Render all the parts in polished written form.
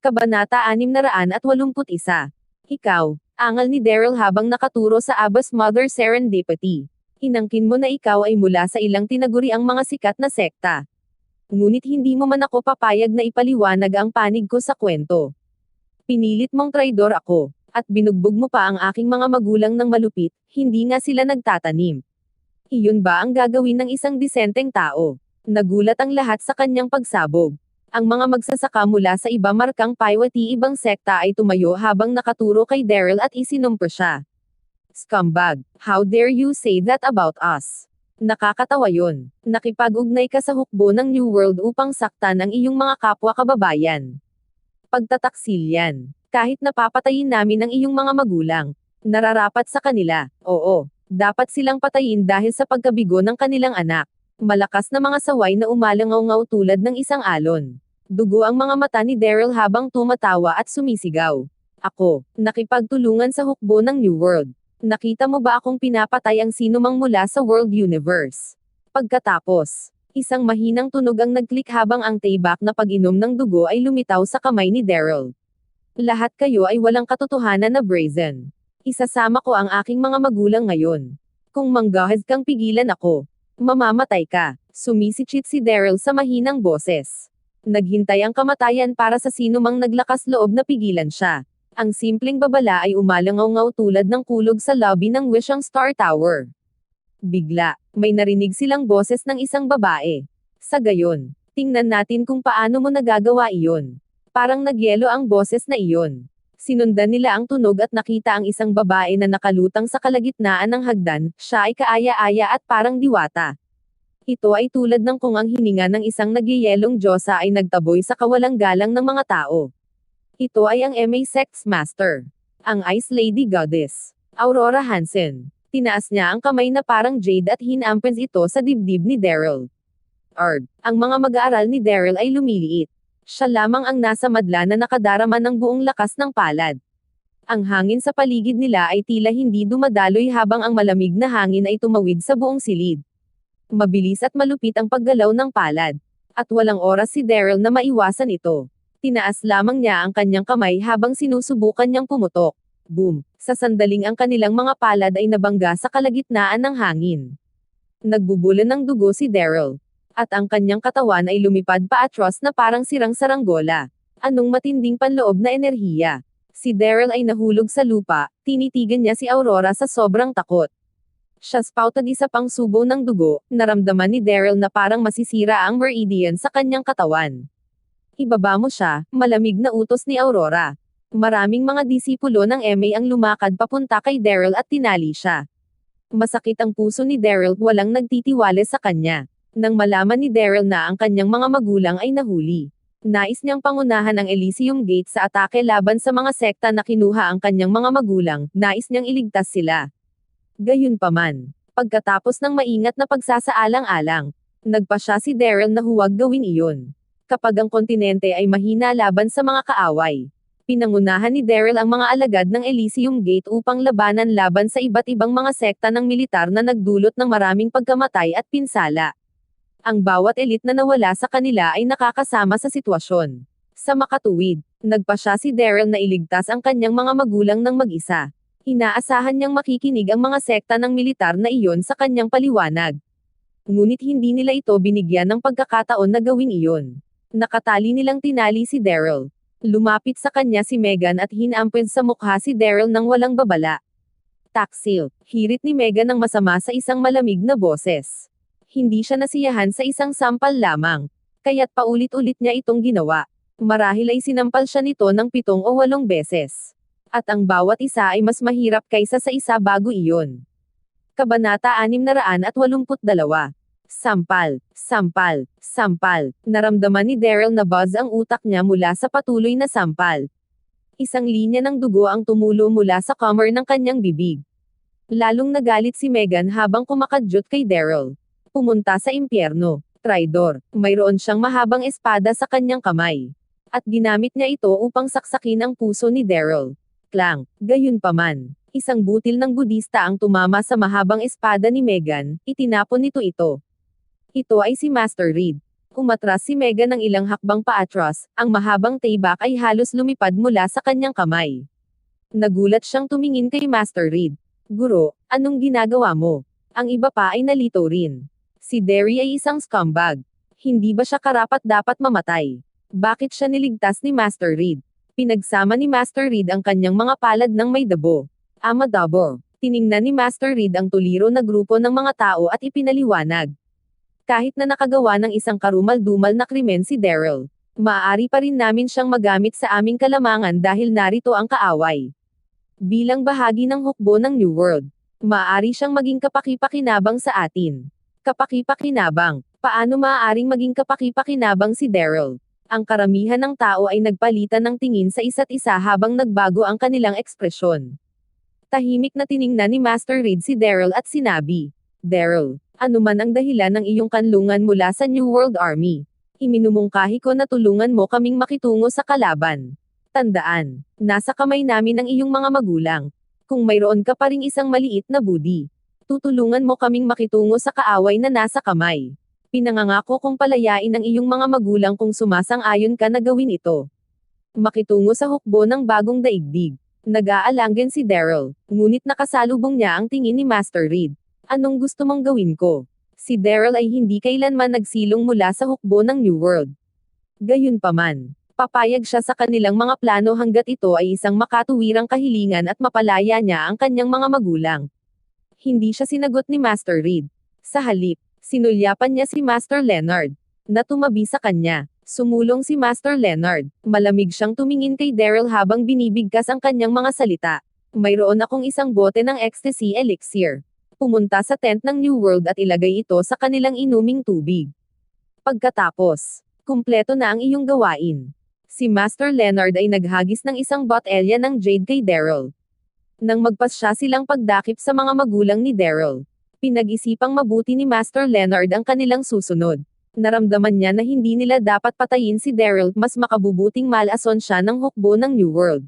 Kabanata 681. Ikaw, angal ni Daryl habang nakaturo sa Abba's Mother Serendipity. Inangkin mo na ikaw ay mula sa ilang tinaguriang mga sikat na sekta. Ngunit hindi mo man ako papayag na ipaliwanag ang panig ko sa kwento. Pinilit mong traidor ako, at binugbog mo pa ang aking mga magulang ng malupit, hindi nga sila nagtatanim. Iyon ba ang gagawin ng isang disenteng tao? Nagulat ang lahat sa kanyang pagsabog. Ang mga magsasaka mula sa iba markang paywati ibang sekta ay tumayo habang nakaturo kay Daryl at isinumpo siya. Scumbag, how dare you say that about us? Nakakatawa yon. Nakipag-ugnay ka sa hukbo ng New World upang saktan ang iyong mga kapwa kababayan. Pagtataksil yan. Kahit napapatayin namin ang iyong mga magulang. Nararapat sa kanila. Oo, dapat silang patayin dahil sa pagkabigo ng kanilang anak. Malakas na mga saway na umalangaw-ngaw tulad ng isang alon. Dugo ang mga mata ni Daryl habang tumatawa at sumisigaw. Ako, nakipagtulungan sa hukbo ng New World. Nakita mo ba akong pinapatay ang sinumang mula sa World Universe? Pagkatapos, isang mahinang tunog ang nag-click habang ang tibak na pag-inom ng dugo ay lumitaw sa kamay ni Daryl. Lahat kayo ay walang katotohanan na brazen. Isasama ko ang aking mga magulang ngayon. Kung manggahas kang pigilan ako, mamamatay ka. Sumisichit si Daryl sa mahinang boses. Naghintay ang kamatayan para sa sinumang naglakas loob na pigilan siya. Ang simpleng babala ay umalangaw-ngaw tulad ng kulog sa lobby ng Wishang Star Tower. Bigla, may narinig silang boses ng isang babae. Sa gayon, tingnan natin kung paano mo nagagawa iyon. Parang nagyelo ang boses na iyon. Sinundan nila ang tunog at nakita ang isang babae na nakalutang sa kalagitnaan ng hagdan, siya ay kaaya-aya at parang diwata. Ito ay tulad ng kung ang hininga ng isang nagyayelong diyosa ay nagtaboy sa kawalang galang ng mga tao. Ito ay ang MA Sex Master. Ang Ice Lady Goddess. Aurora Hansen. Tinaas niya ang kamay na parang jade at hinampens ito sa dibdib ni Daryl. Ang mga mag-aaral ni Daryl ay lumiliit. Siya lamang ang nasa madla na nakadarama ng buong lakas ng palad. Ang hangin sa paligid nila ay tila hindi dumadaloy habang ang malamig na hangin ay tumawid sa buong silid. Mabilis at malupit ang paggalaw ng palad. At walang oras si Daryl na maiwasan ito. Tinaas lamang niya ang kanyang kamay habang sinusubukan niyang pumutok. Boom! Sa sandaling ang kanilang mga palad ay nabangga sa kalagitnaan ng hangin. Nagbubulan ng dugo si Daryl. At ang kanyang katawan ay lumipad paatros na parang sirang saranggola. Anong matinding panloob na enerhiya. Si Daryl ay nahulog sa lupa, tinitigan niya si Aurora sa sobrang takot. Siya spoutad isa pang subo ng dugo, naramdaman ni Daryl na parang masisira ang meridian sa kanyang katawan. Ibaba mo siya, malamig na utos ni Aurora. Maraming mga disipulo ng MA ang lumakad papunta kay Daryl at tinali siya. Masakit ang puso ni Daryl, walang nagtitiwala sa kanya. Nang malaman ni Daryl na ang kanyang mga magulang ay nahuli, nais niyang pangunahan ang Elysium Gate sa atake laban sa mga sekta na kinuha ang kanyang mga magulang, nais niyang iligtas sila. Gayunpaman, pagkatapos ng maingat na pagsasaalang-alang, nagpasya si Daryl na huwag gawin iyon. Kapag ang kontinente ay mahina laban sa mga kaaway, pinangunahan ni Daryl ang mga alagad ng Elysium Gate upang labanan laban sa iba't ibang mga sekta ng militar na nagdulot ng maraming pagkamatay at pinsala. Ang bawat elite na nawala sa kanila ay nakakasama sa sitwasyon. Sa makatuwid, nagpasya si Daryl na iligtas ang kanyang mga magulang ng mag-isa. Inaasahan niyang makikinig ang mga sekta ng militar na iyon sa kanyang paliwanag. Ngunit hindi nila ito binigyan ng pagkakataon na gawin iyon. Nakatali nilang tinali si Daryl. Lumapit sa kanya si Megan at hinampens sa mukha si Daryl nang walang babala. Taksil, hirit ni Megan ng masama sa isang malamig na boses. Hindi siya nasiyahan sa isang sampal lamang. Kaya't paulit-ulit niya itong ginawa. Marahil ay sinampal siya nito ng 7 o 8 beses. At ang bawat isa ay mas mahirap kaysa sa isa bago iyon. Kabanata 682. Sampal, sampal, sampal. Naramdaman ni Daryl na buzz ang utak niya mula sa patuloy na sampal. Isang linya ng dugo ang tumulo mula sa comer ng kanyang bibig. Lalong nagalit si Megan habang kumakadyot kay Daryl. Pumunta sa impyerno. Traidor. Mayroon siyang mahabang espada sa kanyang kamay. At ginamit niya ito upang saksakin ang puso ni Daryl. Klang. Gayunpaman, isang butil ng budista ang tumama sa mahabang espada ni Megan, itinapon nito ito. Ito ay si Master Reed. Umatras si Megan ng ilang hakbang paatras, ang mahabang taybak ay halos lumipad mula sa kanyang kamay. Nagulat siyang tumingin kay Master Reed. Guro, anong ginagawa mo? Ang iba pa ay nalito rin. Si Derry ay isang scumbag. Hindi ba siya karapat-dapat mamatay? Bakit siya niligtas ni Master Reed? Pinagsama ni Master Reed ang kanyang mga palad ng may dabo. Amadabo. Tiningnan ni Master Reed ang tuliro na grupo ng mga tao at ipinaliwanag. Kahit na nakagawa ng isang karumal-dumal na krimen si Daryl, maaari pa rin namin siyang magamit sa aming kalamangan dahil narito ang kaaway. Bilang bahagi ng hukbo ng New World, maaari siyang maging kapaki-pakinabang sa atin. Kapaki-pakinabang. Paano maaaring maging kapaki-pakinabang si Daryl? Ang karamihan ng tao ay nagpalitan ng tingin sa isa't isa habang nagbago ang kanilang ekspresyon. Tahimik na tiningnan ni Master Reed si Daryl at sinabi, Daryl, ano man ang dahilan ng iyong kanlungan mula sa New World Army, iminumungkahi ko na tulungan mo kaming makitungo sa kalaban. Tandaan, nasa kamay namin ang iyong mga magulang. Kung mayroon ka pa ring isang maliit na budi, tutulungan mo kaming makitungo sa kaaway na nasa kamay. Pinangangako kong palayain ang iyong mga magulang kung sumasang-ayon ka na gawin ito. Makitungo sa hukbo ng bagong daigdig. Nag-aalanggan si Daryl, ngunit nakasalubong niya ang tingin ni Master Reed. Anong gusto mong gawin ko? Si Daryl ay hindi kailanman nagsilong mula sa hukbo ng New World. Gayunpaman, papayag siya sa kanilang mga plano hanggat ito ay isang makatuwirang kahilingan at mapalaya niya ang kanyang mga magulang. Hindi siya sinagot ni Master Reed. Sa halip, sinulyapan niya si Master Leonard, na tumabi sa kanya. Sumulong si Master Leonard. Malamig siyang tumingin kay Daryl habang binibigkas ang kanyang mga salita. Mayroon akong isang bote ng ecstasy elixir. Pumunta sa tent ng New World at ilagay ito sa kanilang inuming tubig. Pagkatapos, kumpleto na ang iyong gawain. Si Master Leonard ay naghagis ng isang botelya ng jade kay Daryl. Nang magpasya silang pagdakip sa mga magulang ni Daryl, pinag-isipang mabuti ni Master Leonard ang kanilang susunod. Naramdaman niya na hindi nila dapat patayin si Daryl, mas makabubuting malason siya ng hukbo ng New World.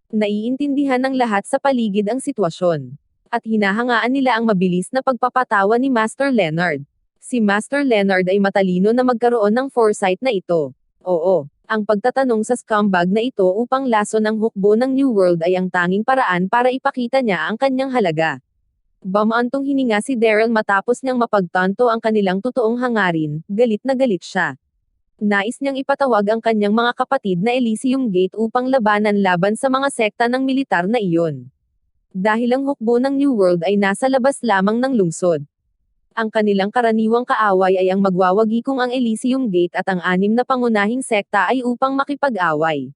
Naiintindihan ng lahat sa paligid ang sitwasyon. At hinahangaan nila ang mabilis na pagpapatawa ni Master Leonard. Si Master Leonard ay matalino na magkaroon ng foresight na ito. Oo, ang pagtatanong sa scumbag na ito upang lason ang hukbo ng New World ay ang tanging paraan para ipakita niya ang kanyang halaga. Bamaantong hininga si Daryl matapos niyang mapagtanto ang kanilang totoong hangarin, galit na galit siya. Nais niyang ipatawag ang kanyang mga kapatid na Elysium Gate upang labanan laban sa mga sekta ng militar na iyon. Dahil ang hukbo ng New World ay nasa labas lamang ng lungsod. Ang kanilang karaniwang kaaway ay ang magwawagi kung ang Elysium Gate at ang 6 na pangunahing sekta ay upang makipag-away.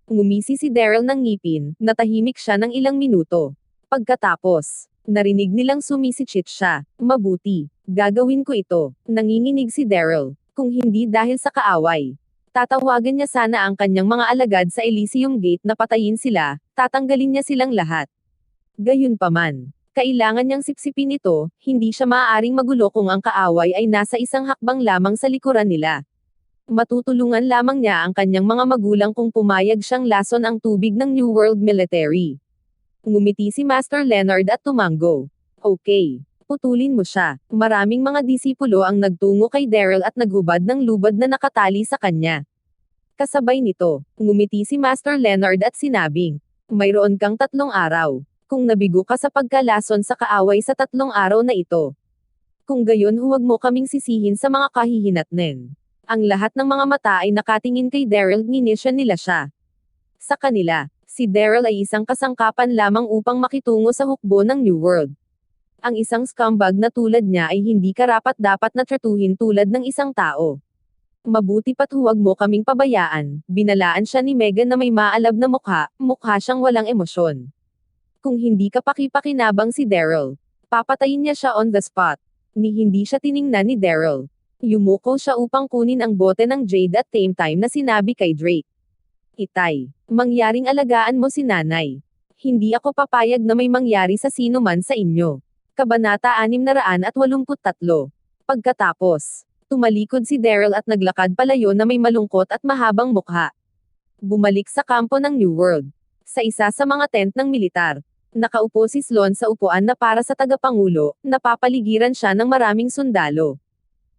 Ngumisi si Daryl ng ngipin, natahimik siya ng ilang minuto. Pagkatapos, narinig nilang sumisitsit siya. Mabuti. Gagawin ko ito. Nanginginig si Daryl. Kung hindi dahil sa kaaway, tatawagan niya sana ang kanyang mga alagad sa Elysium Gate na patayin sila, tatanggalin niya silang lahat. Gayunpaman, kailangan niyang sipsipin ito, hindi siya maaaring magulo kung ang kaaway ay nasa isang hakbang lamang sa likuran nila. Matutulungan lamang niya ang kanyang mga magulang kung pumayag siyang lason ang tubig ng New World Military. Ngumiti si Master Leonard at tumango. Okay. Putulin mo siya. Maraming mga disipulo ang nagtungo kay Daryl at naghubad ng lubad na nakatali sa kanya. Kasabay nito, ngumiti si Master Leonard at sinabing, mayroon kang 3 araw. Kung nabigo ka sa pagkalason sa kaaway sa 3 araw na ito. Kung gayon huwag mo kaming sisihin sa mga kahihinatnen. Ang lahat ng mga mata ay nakatingin kay Daryl, nginisya nila siya. Sa kanila, si Daryl ay isang kasangkapan lamang upang makitungo sa hukbo ng New World. Ang isang scumbag na tulad niya ay hindi karapat-dapat na tratuhin tulad ng isang tao. Mabuti pa't huwag mo kaming pabayaan, binalaan siya ni Megan na may maalab na mukha siyang walang emosyon. Kung hindi kapaki-pakinabang si Daryl, papatayin niya siya on the spot. Hindi siya tiningnan ni Daryl. Yumuko siya upang kunin ang bote ng jade at same time na sinabi kay Drake. Itay, mangyaring alagaan mo si nanay. Hindi ako papayag na may mangyari sa sino man sa inyo. Kabanata 683. Pagkatapos, tumalikod si Daryl at naglakad palayo na may malungkot at mahabang mukha. Bumalik sa kampo ng New World. Sa isa sa mga tent ng militar, nakaupo si Sloan sa upuan na para sa tagapangulo, napapaligiran siya ng maraming sundalo.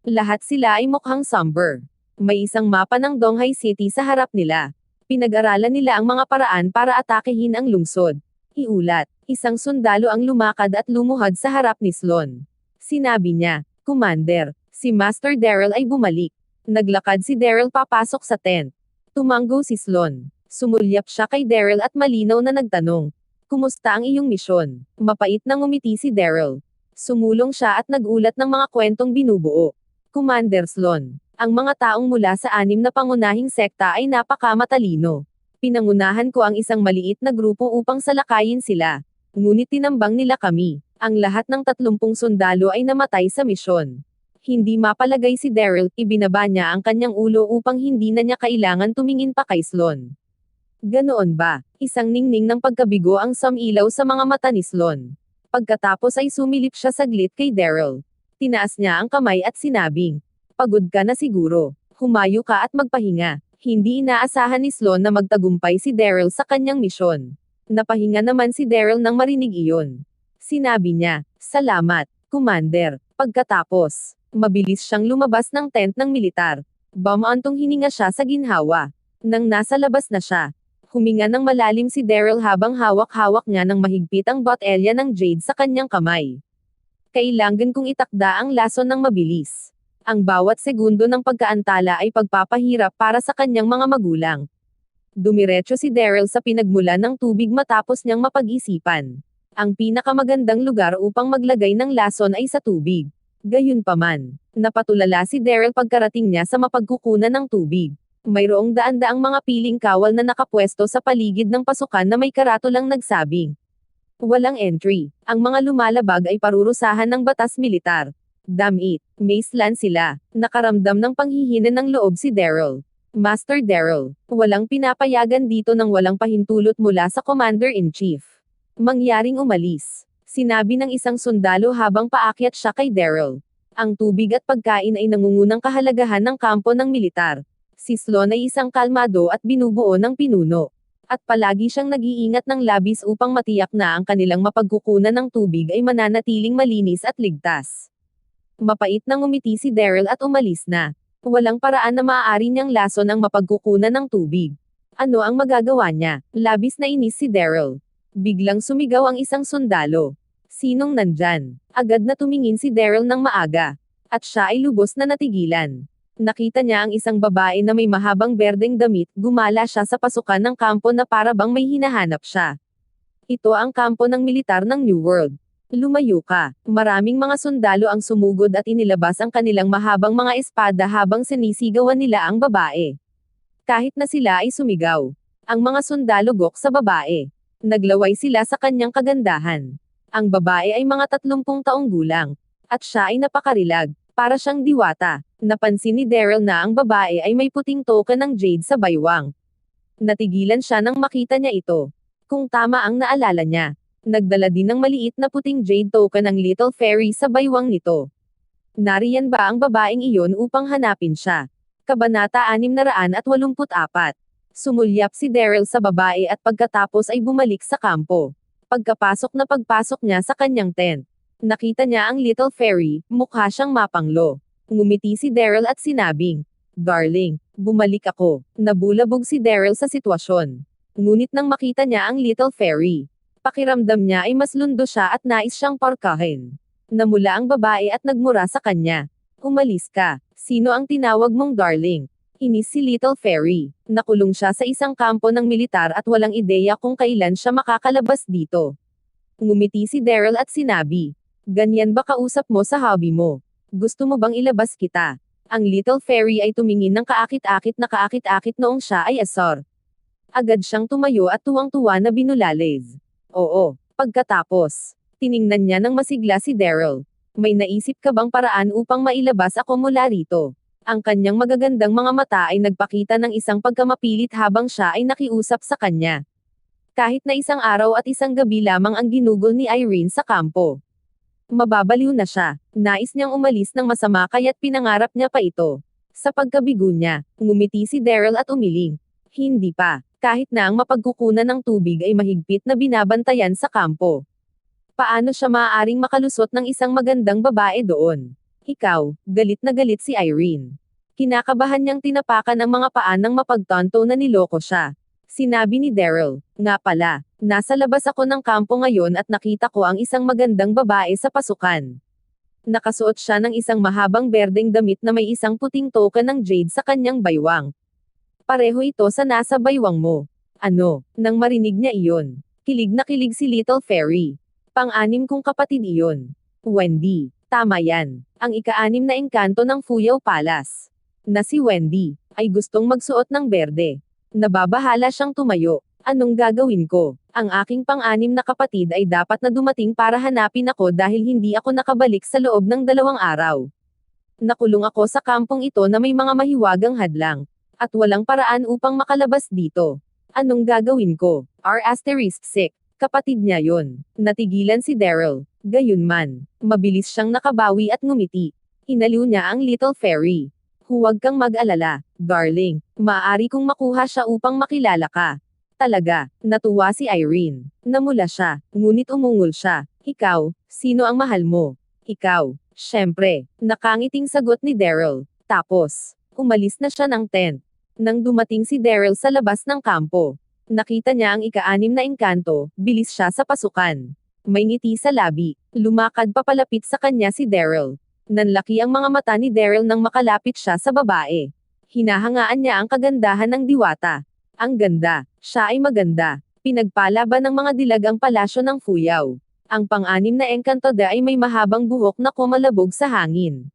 Lahat sila ay mukhang somber. May isang mapa ng Donghai City sa harap nila. Pinag-aralan nila ang mga paraan para atakehin ang lungsod. Iulat, isang sundalo ang lumakad at lumuhad sa harap ni Sloan. Sinabi niya, "Commander, si Master Daryl ay bumalik." Naglakad si Daryl papasok sa tent. Tumanggo si Sloan. Sumulyap siya kay Daryl at malinaw na nagtanong, "Kumusta ang iyong misyon?" Mapait na ngumiti si Daryl. Sumulong siya at nagulat ng mga kwentong binubuo. Commander Sloan, ang mga taong mula sa 6 na pangunahing sekta ay napakamatalino. Pinangunahan ko ang isang maliit na grupo upang salakayin sila. Ngunit tinambang nila kami. Ang lahat ng 30 sundalo ay namatay sa misyon. Hindi mapalagay si Daryl, ibinaba niya ang kanyang ulo upang hindi na niya kailangan tumingin pa kay Sloan. Ganoon ba? Isang ningning ng pagkabigo ang sumilaw sa mga mata ni Sloan. Pagkatapos ay sumilip siya saglit kay Daryl. Tinaas niya ang kamay at sinabing, "Pagod ka na siguro. Humayo ka at magpahinga." Hindi inaasahan ni Sloan na magtagumpay si Daryl sa kanyang misyon. Napahinga naman si Daryl nang marinig iyon. Sinabi niya, "Salamat, Commander." Pagkatapos, mabilis siyang lumabas ng tent ng militar. Bumantong hininga siya sa ginhawa. Nang nasa labas na siya, huminga ng malalim si Daryl habang hawak-hawak niya ng mahigpit ang botelya ng jade sa kanyang kamay. Kailangan kong itakda ang lason ng mabilis. Ang bawat segundo ng pagkaantala ay pagpapahirap para sa kanyang mga magulang. Dumiretso si Daryl sa pinagmulan ng tubig matapos niyang mapag-isipan. Ang pinakamagandang lugar upang maglagay ng lason ay sa tubig. Gayunpaman, napatulala si Daryl pagkarating niya sa mapagkukunan ng tubig. Mayroong daan-daang mga piling kawal na nakapwesto sa paligid ng pasukan na may karatulang nagsabing, "Walang entry." Ang mga lumalabag ay parurusahan ng batas militar. Damit, Maceland sila. Nakaramdam ng panghihina ng loob si Daryl. "Master Daryl, walang pinapayagan dito ng walang pahintulot mula sa Commander-in-Chief. Mangyaring umalis." Sinabi ng isang sundalo habang paakyat siya kay Daryl. Ang tubig at pagkain ay nangungunang kahalagahan ng kampo ng militar. Si Sloan ay isang kalmado at binubuo ng pinuno. At palagi siyang nag-iingat ng labis upang matiyak na ang kanilang mapagkukunan ng tubig ay mananatiling malinis at ligtas. Mapait na ngumiti si Daryl at umalis na. Walang paraan na maaari niyang lason ang mapagkukunan ng tubig. Ano ang magagawa niya? Labis na inis si Daryl. Biglang sumigaw ang isang sundalo. "Sinong nandyan?" Agad na tumingin si Daryl ng maaga. At siya ay lubos na natigilan. Nakita niya ang isang babae na may mahabang berdeng damit, gumala siya sa pasukan ng kampo na para bang may hinahanap siya. Ito ang kampo ng militar ng New World. "Lumayo ka." Maraming mga sundalo ang sumugod at inilabas ang kanilang mahabang mga espada habang sinisigawan nila ang babae. Kahit na sila ay sumigaw, ang mga sundalo gok sa babae. Naglaway sila sa kanyang kagandahan. Ang babae ay mga 30 taong gulang. At siya ay napakarilag. Para siyang diwata. Napansin ni Daryl na ang babae ay may puting token ng jade sa baywang. Natigilan siya nang makita niya ito. Kung tama ang naalala niya, nagdala din ng maliit na puting jade token ng Little Fairy sa baywang nito. Nariyan ba ang babaeng iyon upang hanapin siya? Kabanata 684. Sumulyap si Daryl sa babae at pagkatapos ay bumalik sa kampo. Pagpasok niya sa kanyang tent, nakita niya ang Little Fairy, mukha siyang mapanglo. Ngumiti si Daryl at sinabing, "Darling, bumalik ako." Nabulabog si Daryl sa sitwasyon. Ngunit nang makita niya ang Little Fairy, pakiramdam niya ay mas lundo siya at nais siyang parkahin. Namula ang babae at nagmura sa kanya. "Umalis ka. Sino ang tinawag mong darling?" Inis si Little Fairy. Nakulong siya sa isang kampo ng militar at walang ideya kung kailan siya makakalabas dito. Ngumiti si Daryl at sinabi, "Ganyan ba kausap mo sa hobby mo? Gusto mo bang ilabas kita?" Ang Little Fairy ay tumingin ng kaakit-akit noong siya ay asar. Agad siyang tumayo at tuwang-tuwa na binulales. "Oo." Pagkatapos, tiningnan niya ng masigla si Daryl. "May naisip ka bang paraan upang mailabas ako mula rito?" Ang kanyang magagandang mga mata ay nagpakita ng isang pagkamapilit habang siya ay nakiusap sa kanya. Kahit na isang araw at isang gabi lamang ang ginugol ni Irene sa kampo. Mababaliw na siya. Nais niyang umalis ng masama kaya't pinangarap niya pa ito. Sa pagkabigo niya, ngumiti si Daryl at umiling. Hindi pa. Kahit na ang mapagkukunan ng tubig ay mahigpit na binabantayan sa kampo. Paano siya maaaring makalusot ng isang magandang babae doon? Ikaw, galit na galit si Irene. Kinakabahan niyang tinapakan ang mga paa nang mapagtanto na niloko siya. Sinabi ni Daryl, nga pala, nasa labas ako ng kampo ngayon at nakita ko ang isang magandang babae sa pasukan. Nakasuot siya ng isang mahabang berdeng damit na may isang puting token ng jade sa kanyang baywang. Pareho ito sa nasa baywang mo. Ano, nang marinig niya iyon. Kilig na kilig si Little Fairy. Pang-anim kong kapatid iyon. Wendy. Tama yan. Ang ika-anim na engkanto ng Fuyao Palace. Na si Wendy, ay gustong magsuot ng berde. Nababahala siyang tumayo. Anong gagawin ko? Ang aking pang-anim na kapatid ay dapat na dumating para hanapin ako dahil hindi ako nakabalik sa loob ng 2 araw. Nakulong ako sa kampong ito na may mga mahiwagang hadlang. At walang paraan upang makalabas dito. Anong gagawin ko? R**6. Kapatid niya yon. Natigilan si Daryl. Gayunman, mabilis siyang nakabawi at ngumiti. Inaliw niya ang Little Fairy. Huwag kang mag-alala, darling. Maaari kong makuha siya upang makilala ka. Talaga, natuwa si Irene. Namula siya, ngunit umungol siya. Ikaw, sino ang mahal mo? Ikaw, syempre, nakangiting sagot ni Daryl. Tapos, umalis na siya ng tent. Nang dumating si Daryl sa labas ng kampo, nakita niya ang ika-anim na engkanto, bilis siya sa pasukan. May ngiti sa labi. Lumakad papalapit sa kanya si Daryl. Nanlaki ang mga mata ni Daryl nang makalapit siya sa babae. Hinahangaan niya ang kagandahan ng diwata. Ang ganda. Siya ay maganda. Pinagpala ba ng mga dilag ang palasyo ng Fuyao? Ang pang-anim na engkantada ay may mahabang buhok na kumalabog sa hangin.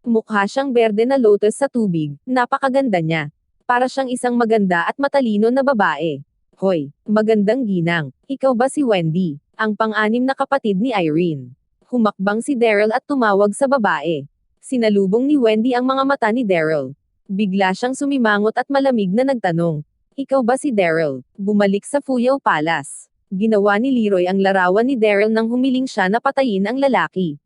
Mukha siyang berde na lotus sa tubig. Napakaganda niya. Para siyang isang maganda at matalino na babae. Hoy, magandang ginang. Ikaw ba si Wendy? Ang pang-anim na kapatid ni Irene. Humakbang si Daryl at tumawag sa babae. Sinalubong ni Wendy ang mga mata ni Daryl. Bigla siyang sumimangot at malamig na nagtanong. Ikaw ba si Daryl? Bumalik sa Fuyao Palace. Ginawa ni Leroy ang larawan ni Daryl nang humiling siya na patayin ang lalaki.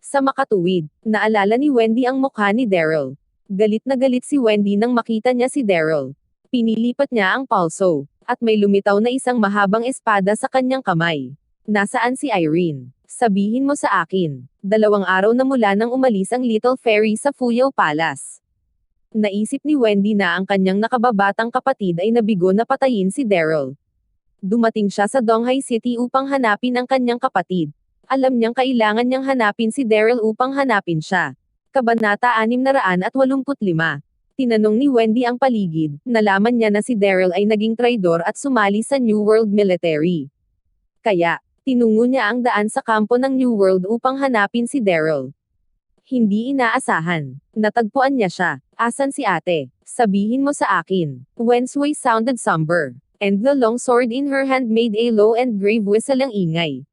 Sa makatuwid, naalala ni Wendy ang mukha ni Daryl. Galit na galit si Wendy nang makita niya si Daryl. Pinilipat niya ang palso, at may lumitaw na isang mahabang espada sa kanyang kamay. Nasaan si Irene? Sabihin mo sa akin. 2 araw na mula nang umalis ang Little Fairy sa Fuyao Palace. Naisip ni Wendy na ang kanyang nakababatang kapatid ay nabigo na patayin si Daryl. Dumating siya sa Donghai City upang hanapin ang kanyang kapatid. Alam niyang kailangan niyang hanapin si Daryl upang hanapin siya. Kabanata 685. Tinanong ni Wendy ang paligid. Nalaman niya na si Daryl ay naging traidor at sumali sa New World Military. Kaya, tinungo niya ang daan sa kampo ng New World upang hanapin si Daryl. Hindi inaasahan. Natagpuan niya siya. Asan si ate? Sabihin mo sa akin. Wensway sounded somber. And the long sword in her hand made a low and grave whistle ang ingay.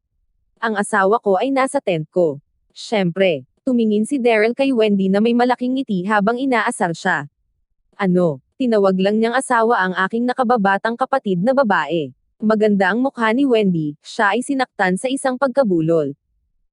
Ang asawa ko ay nasa tent ko. Syempre, tumingin si Daryl kay Wendy na may malaking ngiti habang inaasar siya. Ano, tinawag lang niyang asawa ang aking nakababatang kapatid na babae. Maganda ang mukha ni Wendy, siya ay sinaktan sa isang pagkabulol.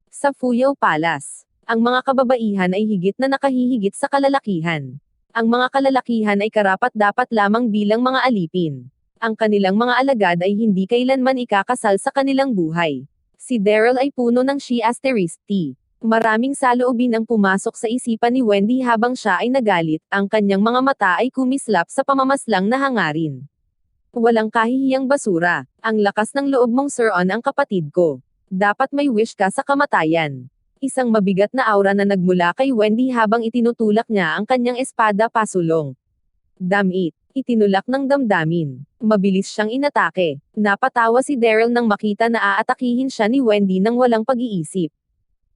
Sa Fuyao Palace, ang mga kababaihan ay higit na nakahihigit sa kalalakihan. Ang mga kalalakihan ay karapat-dapat lamang bilang mga alipin. Ang kanilang mga alagad ay hindi kailanman ikakasal sa kanilang buhay. Si Daryl ay puno ng She**T. Maraming saloobin ang pumasok sa isipan ni Wendy habang siya ay nagalit, ang kanyang mga mata ay kumislap sa pamamaslang na hangarin. Walang kahihiyang basura. Ang lakas ng loob mong Sir-on ang kapatid ko. Dapat may wish ka sa kamatayan. Isang mabigat na aura na nagmula kay Wendy habang itinutulak niya ang kanyang espada pasulong. Damit. Itinulak ng damdamin. Mabilis siyang inatake. Napatawa si Daryl nang makita na aatakihin siya ni Wendy nang walang pag-iisip.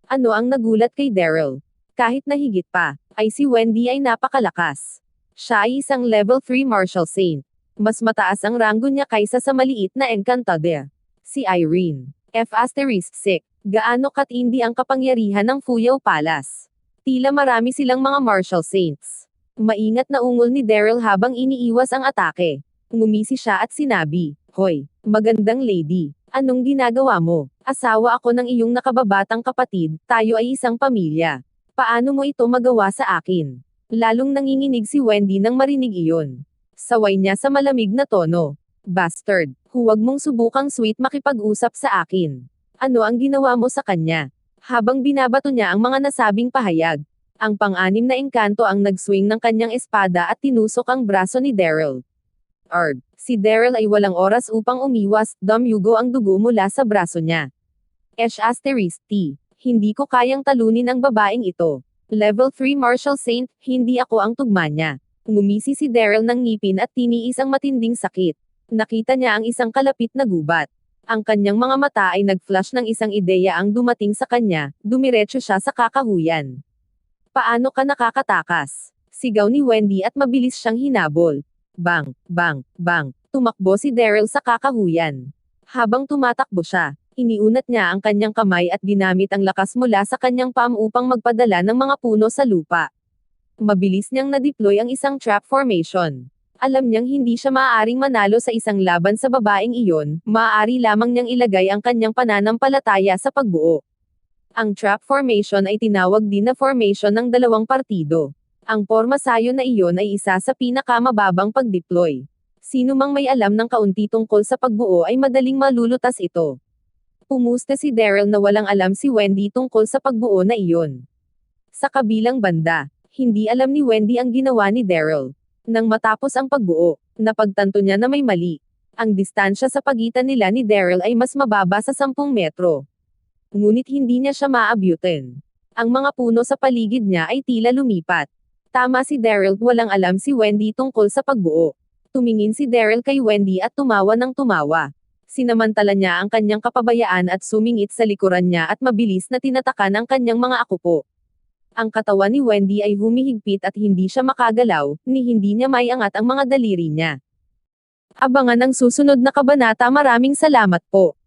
Ano ang nagulat kay Daryl? Kahit na higit pa, ay si Wendy ay napakalakas. Siya ay isang level 3 martial saint. Mas mataas ang ranggo niya kaysa sa maliit na engkantada. Si Irene. F***6. Gaano katindi ang kapangyarihan ng Fuyao Palace? Tila marami silang mga martial saints. Maingat na ungol ni Daryl habang iniiwas ang atake. Ngumisi siya at sinabi, Hoy, magandang lady, anong ginagawa mo? Asawa ako ng iyong nakababatang kapatid, tayo ay isang pamilya. Paano mo ito magawa sa akin? Lalong nanginginig si Wendy nang marinig iyon. Saway niya sa malamig na tono. Bastard, huwag mong subukang sweet makipag-usap sa akin. Ano ang ginawa mo sa kanya? Habang binabato niya ang mga nasabing pahayag, ang pang-anim na engkanto ang nag-swing ng kanyang espada at tinusok ang braso ni Daryl. Si Daryl ay walang oras upang umiwas, dumuyugo ang dugo mula sa braso niya. T. Hindi ko kayang talunin ang babaeng ito. Level 3 Martial Saint, hindi ako ang tugma niya. Ngumisi si Daryl ng ngipin at tiniis ang matinding sakit. Nakita niya ang isang kalapit na gubat. Ang kanyang mga mata ay nag-flash ng isang ideya ang dumating sa kanya, dumiretso siya sa kakahuyan. Paano ka nakakatakas? Sigaw ni Wendy at mabilis siyang hinabol. Bang, bang, bang, tumakbo si Daryl sa kakahuyan. Habang tumatakbo siya, iniunat niya ang kanyang kamay at ginamit ang lakas mula sa kanyang palm upang magpadala ng mga puno sa lupa. Mabilis niyang na-deploy ang isang trap formation. Alam niyang hindi siya maaaring manalo sa isang laban sa babaeng iyon, maaari lamang niyang ilagay ang kanyang pananampalataya sa pagbuo. Ang trap formation ay tinawag din na formation ng dalawang partido. Ang porma sayo na iyon ay isa sa pinakamababang pag-deploy. Sino mang may alam ng kaunti tungkol sa pagbuo ay madaling malulutas ito. Pumusta si Daryl na walang alam si Wendy tungkol sa pagbuo na iyon. Sa kabilang banda, hindi alam ni Wendy ang ginawa ni Daryl. Nang matapos ang pagbuo, napagtanto niya na may mali. Ang distansya sa pagitan nila ni Daryl ay mas mababa sa 10 metro. Ngunit hindi niya siya maabutin. Ang mga puno sa paligid niya ay tila lumipat. Tama si Daryl, walang alam si Wendy tungkol sa pagbuo. Tumingin si Daryl kay Wendy at tumawa ng tumawa. Sinamantala niya ang kanyang kapabayaan at sumingit sa likuran niya at mabilis na tinatakan ang kanyang mga akupo. Ang katawan ni Wendy ay humihigpit at hindi siya makagalaw, ni hindi niya maiangat ang mga daliri niya. Abangan ang susunod na kabanata. Maraming salamat po.